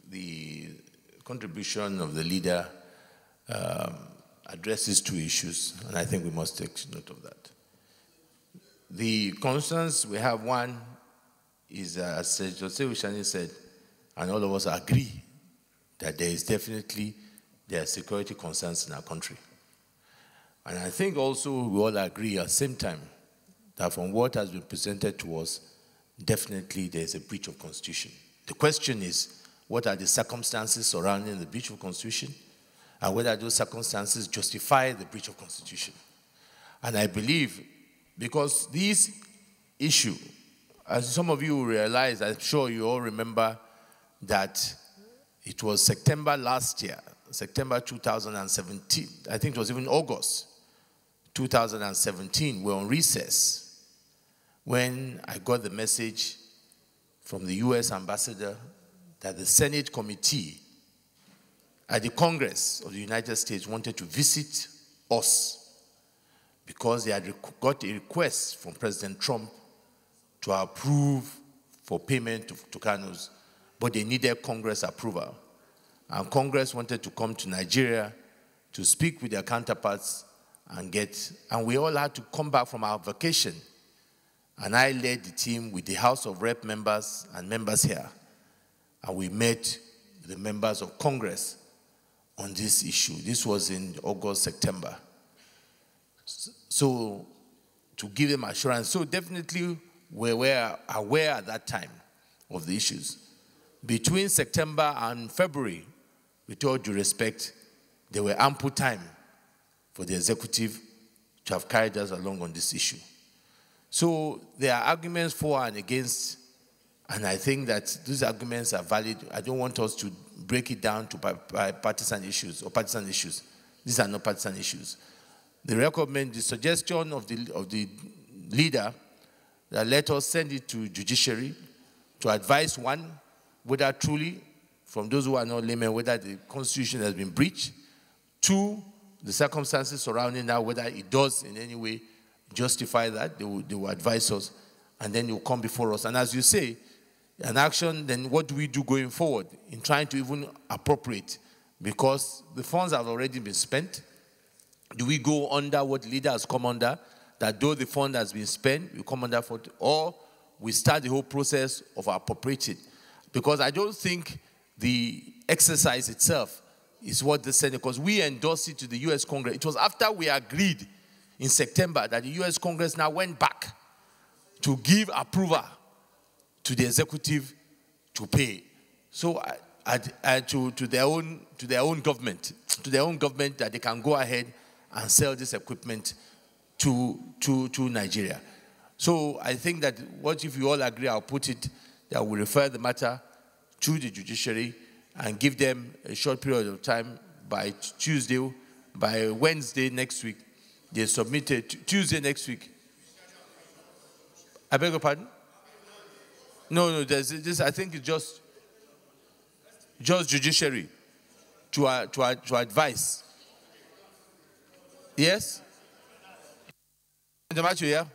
The contribution of the leader addresses two issues, and I think we must take note of that. The concerns we have, one is, as Jose Ushani said, and all of us agree, that there are security concerns in our country. And I think also we all agree at the same time that from what has been presented to us, definitely there is a breach of Constitution. The question is, what are the circumstances surrounding the breach of Constitution, and whether those circumstances justify the breach of Constitution. And I believe, because this issue, as some of you realize, I'm sure you all remember that it was September last year, September 2017, I think it was even August 2017, we're on recess, when I got the message from the US ambassador that the Senate committee at the Congress of the United States wanted to visit us because they had got a request from President Trump to approve for payment to Tucanos, but they needed Congress approval. And Congress wanted to come to Nigeria to speak with their counterparts and we all had to come back from our vacation. And I led the team with the House of Rep members and members here. And we met the members of Congress on this issue. This was in August, September. So to give them assurance. So definitely we were aware at that time of the issues. Between September and February, with all due respect, there were ample time for the executive to have carried us along on this issue. So there are arguments for and against, and I think that these arguments are valid. I don't want us to break it down to partisan issues or partisan issues. These are not partisan issues. The suggestion of the leader that let us send it to judiciary to advise, one, whether truly, from those who are not laymen, whether the Constitution has been breached. Two, the circumstances surrounding that, whether it does in any way justify that. They will advise us, and then they will come before us. And as you say, an action, then what do we do going forward in trying to even appropriate? Because the funds have already been spent. Do we go under what leader has come under, that though the fund has been spent, we come under for, or we start the whole process of appropriating? Because I don't think the exercise itself is what the Senate, because we endorsed it to the US Congress. It was after we agreed in September that the US Congress now went back to give approval to the executive to pay. So to their own government that they can go ahead and sell this equipment to Nigeria. So I think that what if you all agree, I'll put it, that we'll refer the matter to the judiciary and give them a short period of time by Tuesday, by Wednesday next week. They submitted Tuesday next week. I beg your pardon? No, there's this. I think it's just judiciary to advise. Yes. Yeah?